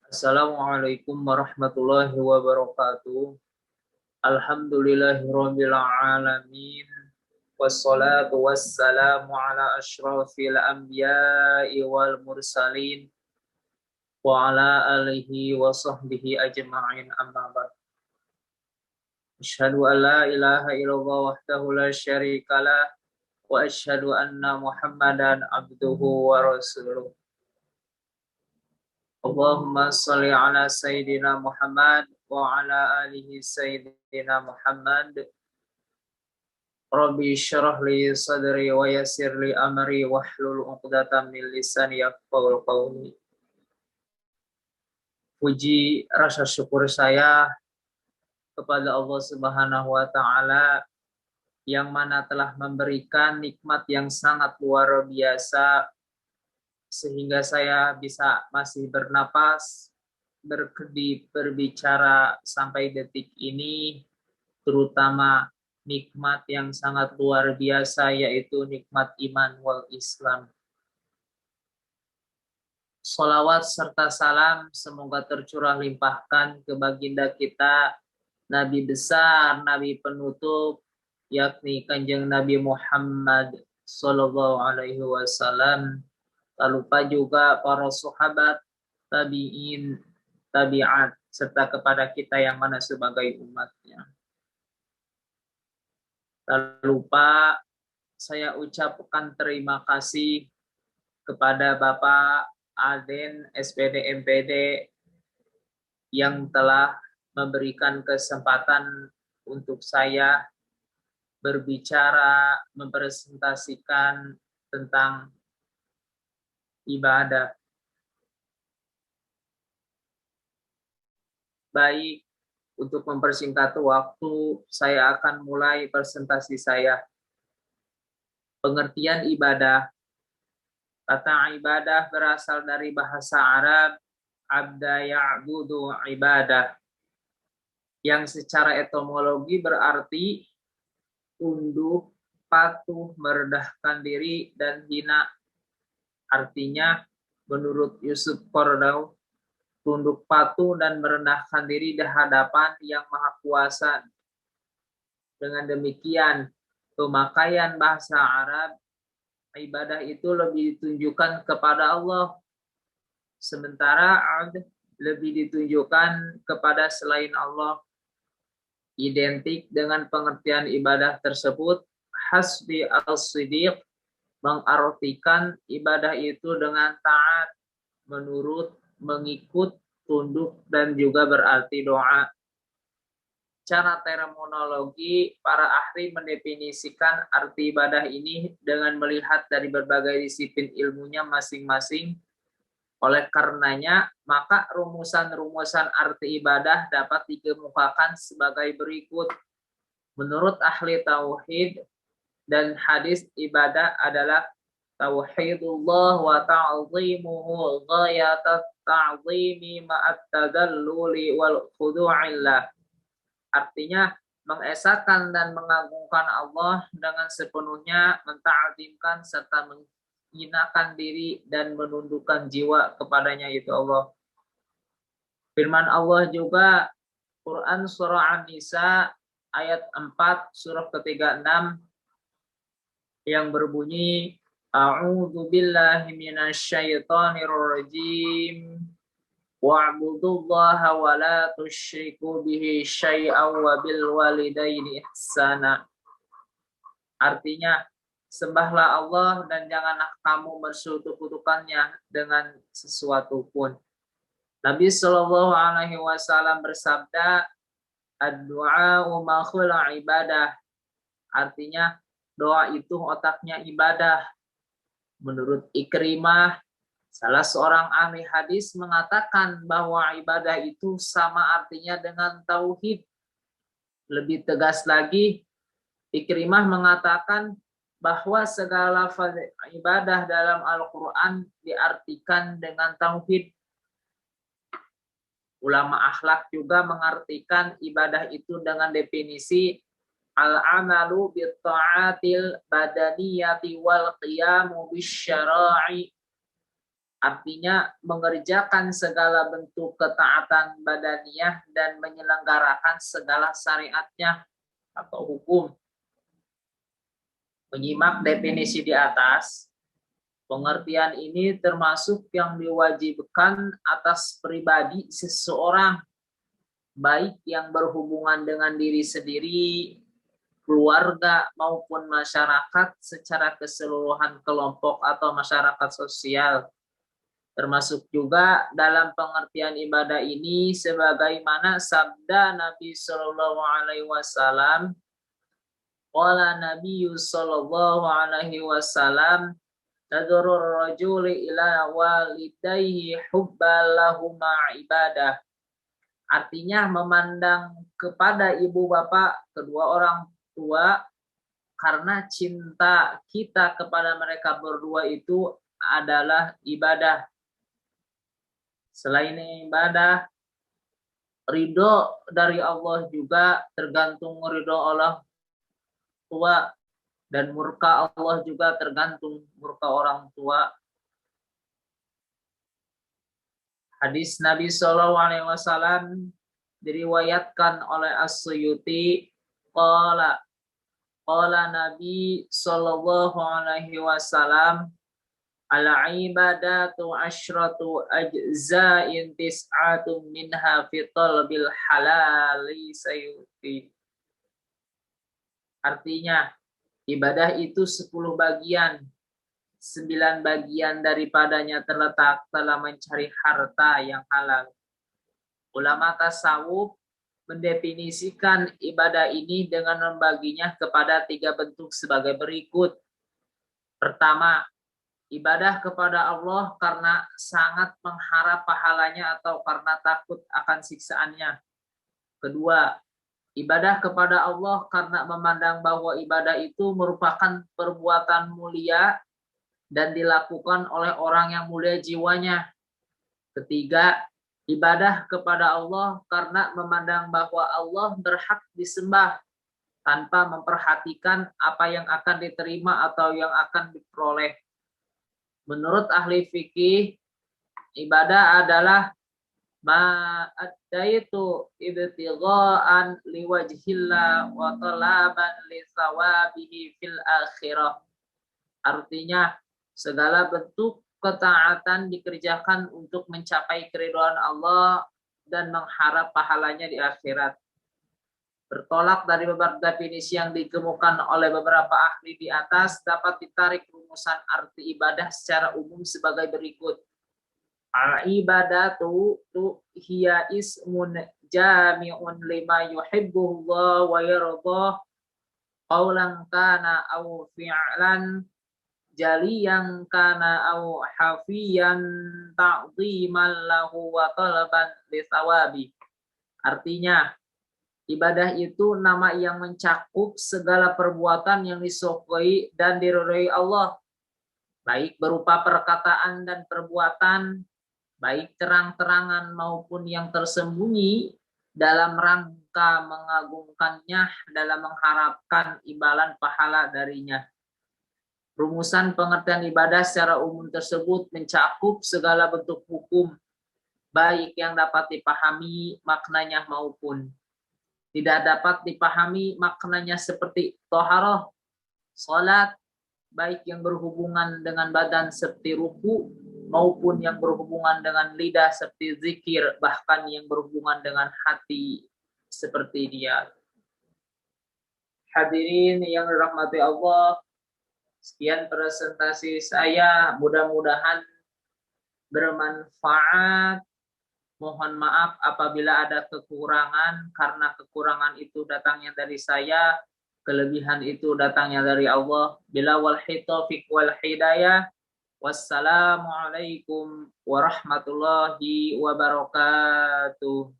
Assalamualaikum warahmatullahi wabarakatuh. Alhamdulillahirabbil alamin. Wassalatu wassalamu ala asyrafil anbiya'i wal mursalin wa ala alihi wa sahbihi ajma'in, amma ba'd. Asyhadu an la ilaha illallah wahdahu la syarikalah wa asyhadu anna Muhammadan abduhu wa rasuluh. Allahumma sholli ala sayyidina Muhammad wa ala alihi sayyidina Muhammad. Rabbi syrah li sadri wa yassir li amri wahlul 'uqdatam min lisani yafqahul qawli. Puji rasa syukur saya kepada Allah Subhanahu wa taala yang mana telah memberikan nikmat yang sangat luar biasa sehingga saya bisa masih bernapas, berkedip, berbicara sampai detik ini, terutama nikmat yang sangat luar biasa yaitu nikmat iman wal Islam. Salawat serta salam semoga tercurah limpahkan ke baginda kita, Nabi besar, Nabi penutup, yakni Kanjeng Nabi Muhammad Sallallahu Alaihi Wasallam. Tak lupa juga para sahabat, tabi'in, tabi'at, serta kepada kita yang mana sebagai umatnya. Tak lupa saya ucapkan terima kasih kepada Bapak Aden SPD MPD yang telah memberikan kesempatan untuk saya berbicara, mempresentasikan tentang ibadah. Baik, untuk mempersingkat waktu, saya akan mulai presentasi saya. Pengertian ibadah. Kata ibadah berasal dari bahasa Arab, abda ya'budu ibadah, yang secara etimologi berarti tunduk, patuh, merendahkan diri, dan hina. Artinya, menurut Yusuf Qaradawi, tunduk patuh dan merendahkan diri di hadapan yang maha kuasa. Dengan demikian, pemakaian bahasa Arab, ibadah itu lebih ditunjukkan kepada Allah, sementara abd lebih ditunjukkan kepada selain Allah. Identik dengan pengertian ibadah tersebut, Hasbi al-Siddiq mengartikan ibadah itu dengan taat, menurut, mengikut, tunduk, dan juga berarti doa. Cara terminologi, para ahli mendefinisikan arti ibadah ini dengan melihat dari berbagai disiplin ilmunya masing-masing. Oleh karenanya, maka rumusan-rumusan arti ibadah dapat dikemukakan sebagai berikut. Menurut ahli tauhid dan hadis, ibadah adalah tauhidullah wa ta'zimuhu ghayatat ta'zimi ma'at tadalluli wal khudu'illah. Artinya mengesahkan dan mengagungkan Allah dengan sepenuhnya, menta'zimkan serta menghinakan diri dan menundukkan jiwa kepadanya, yaitu Allah. Firman Allah juga Quran surah An-Nisa ayat 4 surah ke-36 yang berbunyi, A'udzu billahi minasyaitonir rajim. Wa'budullaha wa la tusyriku bihi syai'an wa bil walidaini ihsana. Artinya, sembahlah Allah dan janganlah kamu bersekutukannya dengan sesuatu pun. Nabi Shallallahu Alaihi Wasallam bersabda, ad-du'a makhul ibadah. Artinya, doa itu otaknya ibadah. Menurut Ikrimah, salah seorang ahli hadis mengatakan bahwa ibadah itu sama artinya dengan tauhid. Lebih tegas lagi, Ikrimah mengatakan bahwa segala ibadah dalam Al-Quran diartikan dengan tauhid. Ulama akhlak juga mengartikan ibadah itu dengan definisi al-amalu bitta'atil badaniyati wal qiyamu bisyara'i. Artinya mengerjakan segala bentuk ketaatan badaniyah dan menyelenggarakan segala syariatnya atau hukum. Menyimak definisi di atas, pengertian ini termasuk yang diwajibkan atas pribadi seseorang, baik yang berhubungan dengan diri sendiri, keluarga, maupun masyarakat secara keseluruhan, kelompok atau masyarakat sosial. Termasuk juga dalam pengertian ibadah ini sebagaimana sabda Nabi Shallallahu Alaihi Wasallam, qala Nabi Shallallahu Alaihi Wasallam, nadurur rajuli ila walidayhi hubbalahuma ibadah. Artinya memandang kepada ibu bapak kedua orang tua karena cinta kita kepada mereka berdua itu adalah ibadah. Selain ibadah, ridho dari Allah juga tergantung ridho Allah tua, dan murka Allah juga tergantung murka orang tua. Hadis Nabi Shallallahu Alaihi Wasallam diriwayatkan oleh As-Suyuti, qala Nabi Shallallahu Alaihi Wasallam, al-ibadatu asyratu ajza'in tis'atun minha fi talbil halali sayuti. Artinya, ibadah itu 10 bagian. 9 bagian daripadanya terletak dalam mencari harta yang halal. Ulama tasawuf mendefinisikan ibadah ini dengan membaginya kepada 3 bentuk sebagai berikut. Pertama, ibadah kepada Allah karena sangat mengharap pahalanya atau karena takut akan siksaannya. Kedua, ibadah kepada Allah karena memandang bahwa ibadah itu merupakan perbuatan mulia dan dilakukan oleh orang yang mulia jiwanya. Ketiga, ibadah kepada Allah karena memandang bahwa Allah berhak disembah tanpa memperhatikan apa yang akan diterima atau yang akan diperoleh. Menurut ahli fikih, ibadah adalah ma'addaitu ibtigha'an liwajhillah wa talaban li thawabihi fil akhirah. Artinya, segala bentuk ketaatan dikerjakan untuk mencapai keridhaan Allah dan mengharap pahalanya di akhirat. Bertolak dari beberapa definisi yang dikemukakan oleh beberapa ahli di atas, dapat ditarik rumusan arti ibadah secara umum sebagai berikut. Al-ibadatu hiya ismun jami'un lima yuhibbuhullah wa yardah qawlan kana aw fi'lan jaliyan kana aw hafiyan ta'dhiman lahu wa talaban li thawabi. Artinya, ibadah itu nama yang mencakup segala perbuatan yang disukai dan diridhoi Allah, baik berupa perkataan dan perbuatan, baik terang-terangan maupun yang tersembunyi, dalam rangka mengagungkannya, dalam mengharapkan imbalan pahala darinya. Rumusan pengertian ibadah secara umum tersebut mencakup segala bentuk hukum, baik yang dapat dipahami maknanya maupun tidak dapat dipahami maknanya seperti toharoh, salat, baik yang berhubungan dengan badan seperti ruku, maupun yang berhubungan dengan lidah seperti zikir, bahkan yang berhubungan dengan hati seperti dia. Hadirin yang dirahmati Allah, sekian presentasi saya, mudah-mudahan bermanfaat. Mohon maaf apabila ada kekurangan, karena kekurangan itu datangnya dari saya, kelebihan itu datangnya dari Allah. Bila wal taufiq wal hidayah. Wassalamualaikum warahmatullahi wabarakatuh.